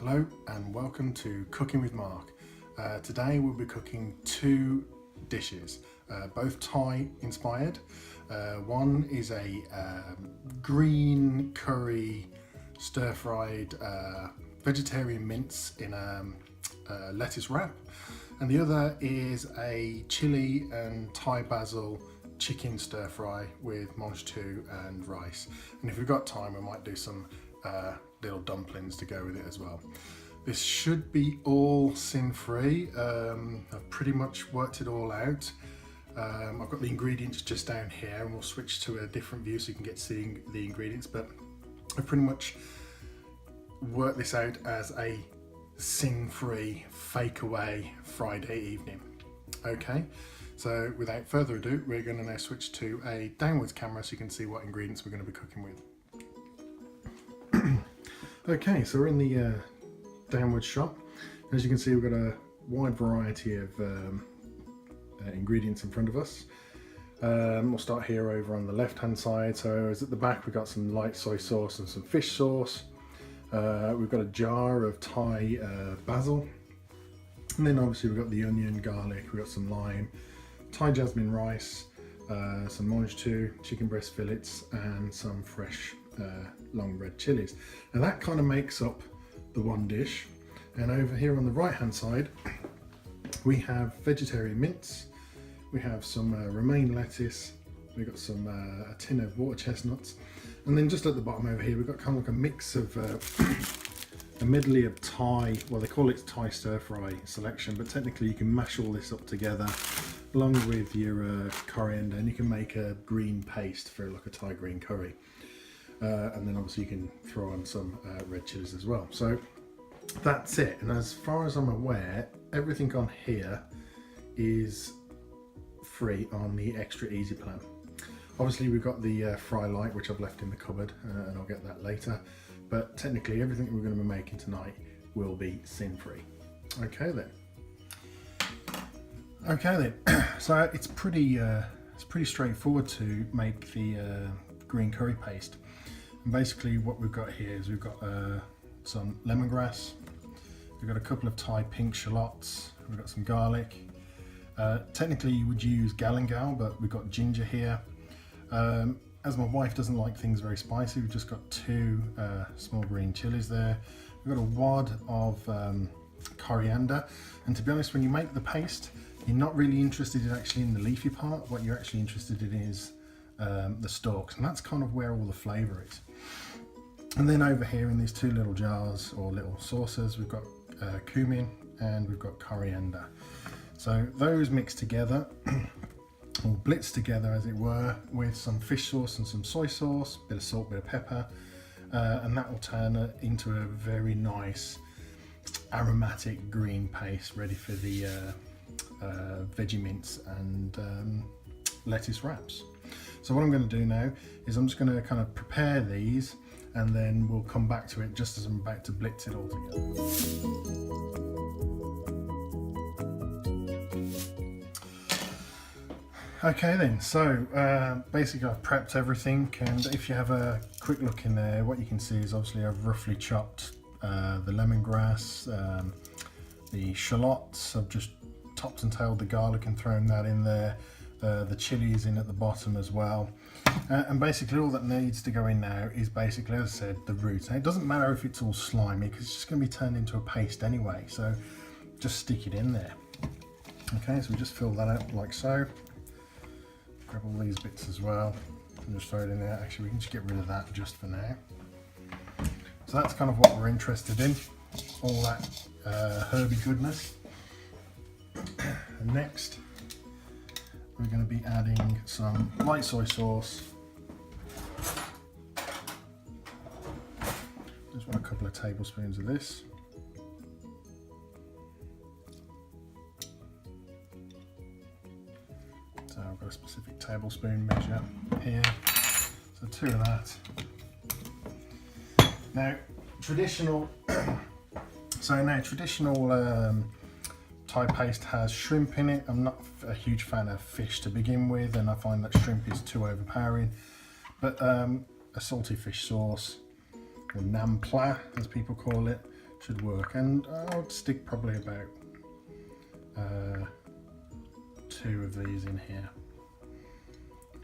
Hello and welcome to Cooking with Mark. Today we'll be cooking two dishes, both Thai inspired. One is a green curry stir-fried vegetarian mince in a lettuce wrap, and the other is a chili and Thai basil chicken stir-fry with mange tout and rice. And if we've got time, we might do some little dumplings to go with it as well. This should be all sin-free. I've pretty much worked it all out. I've got the ingredients just down here, and we'll switch to a different view so you can get seeing the ingredients, but I've pretty much worked this out as a sin-free Fakeaway Friday evening. Okay, so without further ado, we're going to now switch to a downwards camera so you can see what ingredients we're going to be cooking with. Okay, so we're in the downward shot. As you can see, we've got a wide variety of ingredients in front of us. We'll start here over on the left hand side. So as at the back, we've got some light soy sauce and some fish sauce. We've got a jar of Thai basil, and then obviously we've got the onion, garlic, we've got some lime, Thai jasmine rice, some mange tout, chicken breast fillets, and some fresh long red chilies. And that kind of makes up the one dish. And over here on the right hand side, we have vegetarian mince, we have some romaine lettuce, we've got some a tin of water chestnuts, and then just at the bottom over here we've got kind of like a mix of a medley of Thai, well they call it Thai stir-fry selection, but technically you can mash all this up together along with your coriander, and you can make a green paste for like a Thai green curry. And then obviously you can throw on some red chilies as well. So that's it. And as far as I'm aware, everything on here is free on the extra easy plan. Obviously we've got the fry light, which I've left in the cupboard, and I'll get that later. But technically everything we're going to be making tonight will be sin-free. Okay then. Okay then. So it's pretty straightforward to make the green curry paste. And basically what we've got here is we've got some lemongrass, we've got a couple of Thai pink shallots, we've got some garlic. Technically you would use galangal, but we've got ginger here. As my wife doesn't like things very spicy, we've just got two small green chilies there. We've got a wad of coriander, and to be honest, when you make the paste, you're not really interested in actually in the leafy part. What you're actually interested in is the stalks, and that's kind of where all the flavour is. And then over here in these two little jars or little saucers, we've got cumin and we've got coriander. So those mixed together, or blitzed together as it were, with some fish sauce and some soy sauce, bit of salt, bit of pepper, and that will turn it into a very nice aromatic green paste ready for the veggie mince and lettuce wraps. So what I'm going to do now is I'm just going to kind of prepare these, and then we'll come back to it just as I'm about to blitz it all together. Okay then, so basically I've prepped everything, and if you have a quick look in there, what you can see is obviously I've roughly chopped the lemongrass, the shallots, I've just topped and tailed the garlic and thrown that in there. The chilies in at the bottom as well, and basically all that needs to go in now is basically, as I said, the roots. Now it doesn't matter if it's all slimy because it's just going to be turned into a paste anyway, so just stick it in there. Okay, so we just fill that out like so. Grab all these bits as well and just throw it in there. Actually we can just get rid of that just for now. So that's kind of what we're interested in, all that herby goodness. And next we're going to be adding some light soy sauce. Just want a couple of tablespoons of this. So I've got a specific tablespoon measure here. So 2 of that. Now traditional Thai paste has shrimp in it. I'm not a huge fan of fish to begin with, and I find that shrimp is too overpowering. But a salty fish sauce, or nampla as people call it, should work, and I'll stick probably about 2 of these in here,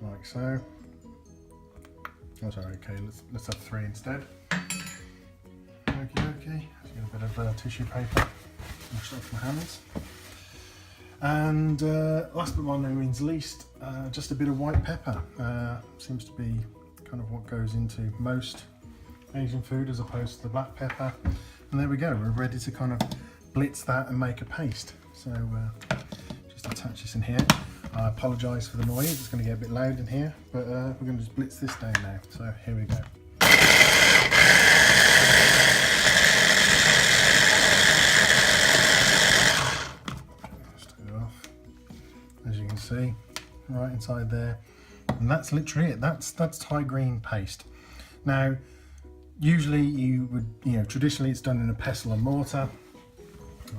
like so. Oh, sorry, okay, let's have 3 instead. Okay, let's get a bit of tissue paper, wash off my hands. And last but by no means least, just a bit of white pepper. Seems to be kind of what goes into most Asian food as opposed to the black pepper. And there we go, we're ready to kind of blitz that and make a paste. So just attach this in here. I apologise for the noise, it's going to get a bit loud in here, but we're going to just blitz this down now. So here we go. Just take it off, as you can see, right inside there. And that's literally it. That's Thai green paste. Now, usually you would, traditionally it's done in a pestle and mortar.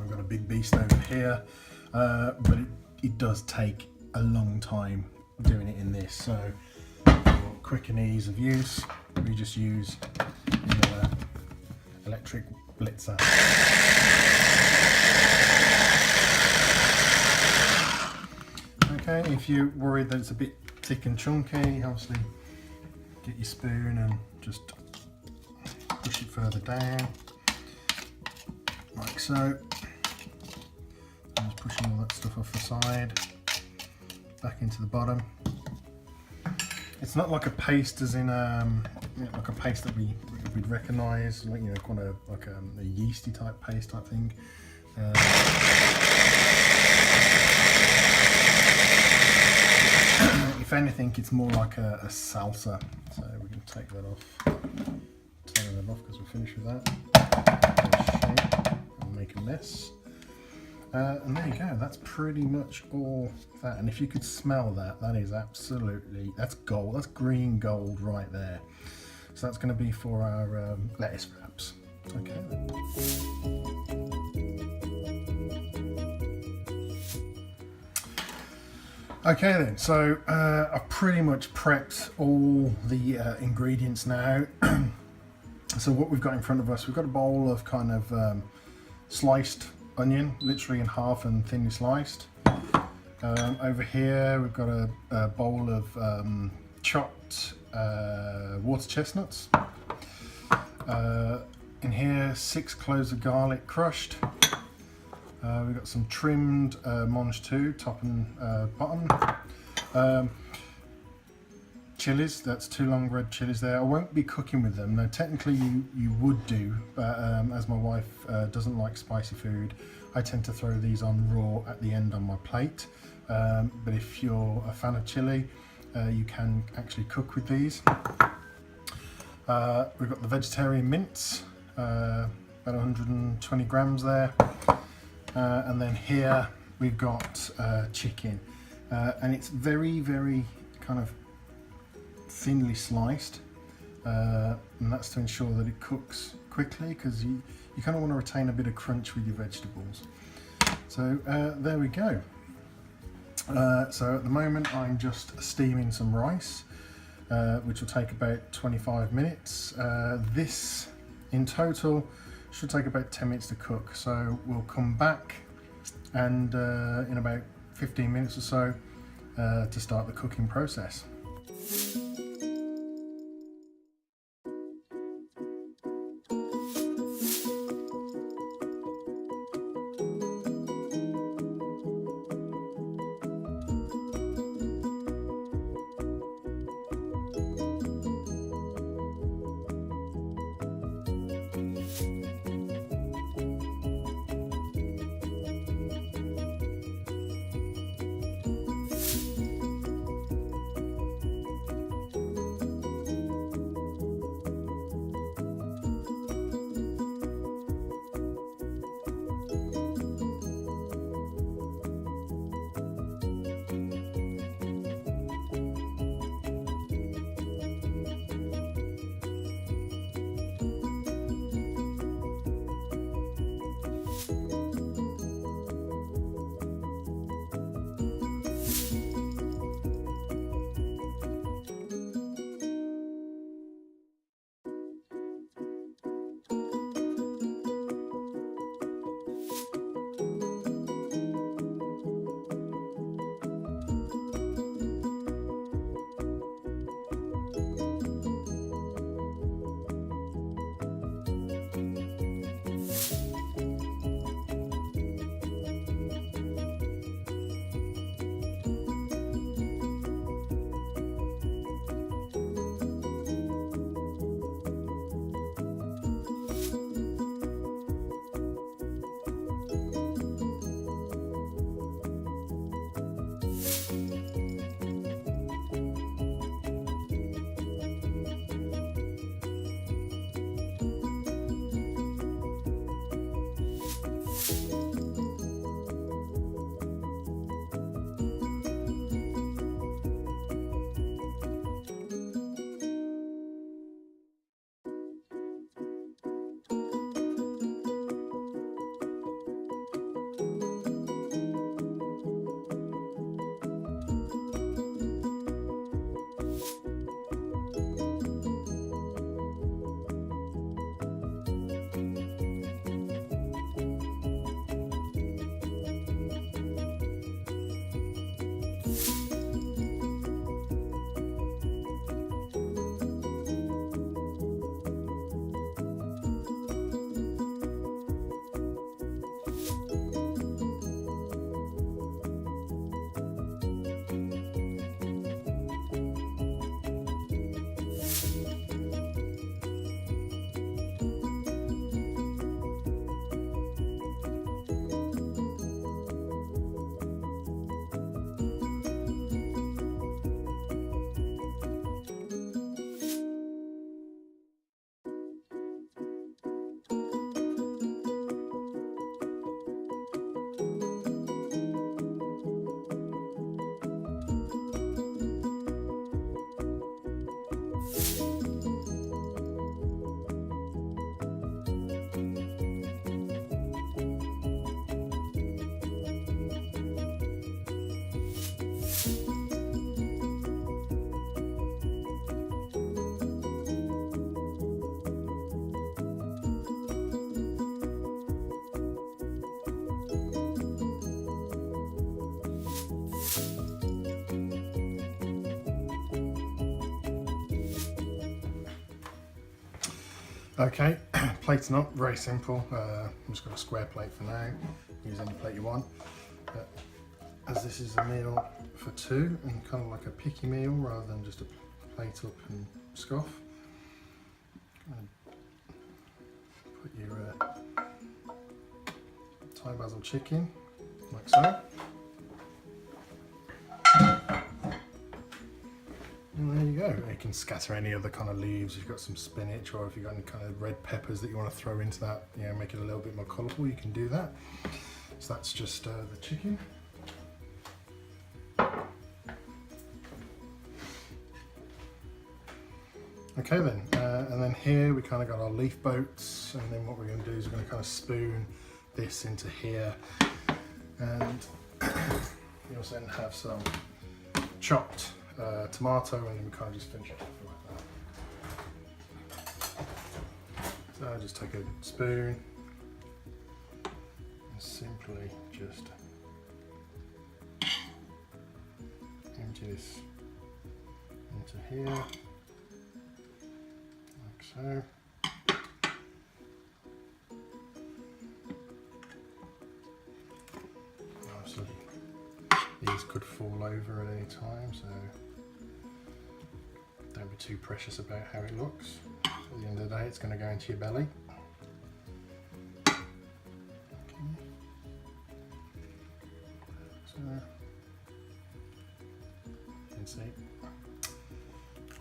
I've got a big beast over here, but it does take a long time doing it in this. So, for quick and ease of use, we just use the electric blitzer. Okay, if you're worried that it's a bit thick and chunky, obviously get your spoon and just push it further down, like so. I'm just pushing all that stuff off the side, back into the bottom. It's not like a paste as in like a paste that we'd recognise, like kind of like a yeasty type paste type thing. If anything, it's more like a salsa. So we can take that off. Turn that off because we're finished with that. I'll make a mess. And there you go, that's pretty much all that. And if you could smell that, that is absolutely, that's gold, that's green gold right there. So that's going to be for our lettuce wraps. Okay then. Okay then, so I've pretty much prepped all the ingredients now. So what we've got in front of us, we've got a bowl of kind of sliced onion, literally in half and thinly sliced. Over here we've got a bowl of chopped water chestnuts. In here 6 cloves of garlic crushed. We've got some trimmed mange tout, top and bottom. Chilies, that's 2 long red chilies there. I won't be cooking with them. Now technically you would do, but as my wife doesn't like spicy food, I tend to throw these on raw at the end on my plate. But if you're a fan of chili, you can actually cook with these. We've got the vegetarian mince, about 120 grams there. And then here we've got chicken, and it's very, very kind of thinly sliced, and that's to ensure that it cooks quickly, because you kind of want to retain a bit of crunch with your vegetables. So there we go. So at the moment I'm just steaming some rice, which will take about 25 minutes. This in total should take about 10 minutes to cook, so we'll come back and in about 15 minutes or so to start the cooking process. Okay, plating up, very simple. I'm just got a square plate for now. Use any plate you want. But as this is a meal for two and kind of like a picky meal rather than just a plate up and scoff, put your Thai basil chicken like so. And there you go. You can scatter any other kind of leaves. You've got some spinach, or if you've got any kind of red peppers that you want to throw into that, you know, make it a little bit more colourful, you can do that. So that's just the chicken. Okay then, and then here we kind of got our leaf boats, and then what we're going to do is we're going to kind of spoon this into here, and we also then have some chopped tomato, and then we kind of just finish it off like that. So I just take a spoon and simply just empty this into here, like so. Obviously, these could fall over at any time, so don't be too precious about how it looks. At the end of the day, it's going to go into your belly. Okay. So, you can see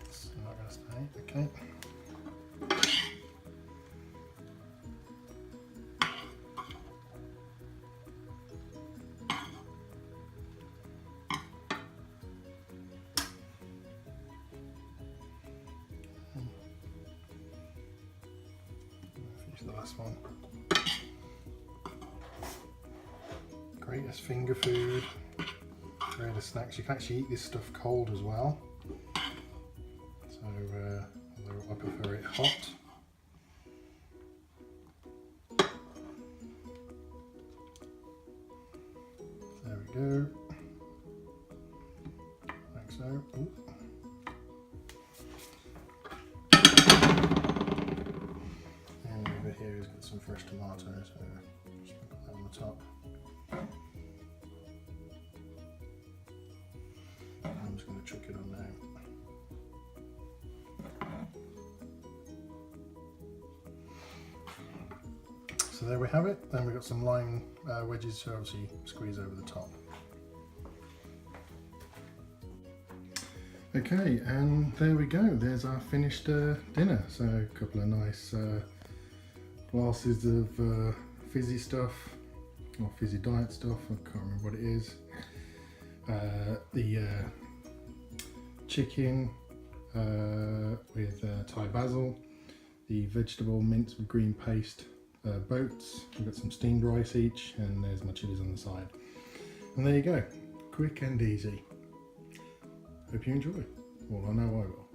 it's not going to stay. Okay. The last one. Great as finger food, great as snacks. You can actually eat this stuff cold as well. So although I prefer it hot. There we go. Like so. Ooh. some fresh tomatoes, so just put that on the top. I'm just going to chuck it on now. So there we have it. Then we've got some lime wedges to obviously squeeze over the top. Okay, and there we go. There's our finished dinner. So a couple of nice glasses of fizzy stuff, or fizzy diet stuff. I can't remember what it is. The chicken with Thai basil, the vegetable mince with green paste boats. We've got some steamed rice each, and there's my chilies on the side. And there you go, quick and easy. Hope you enjoy. Well, I know I will.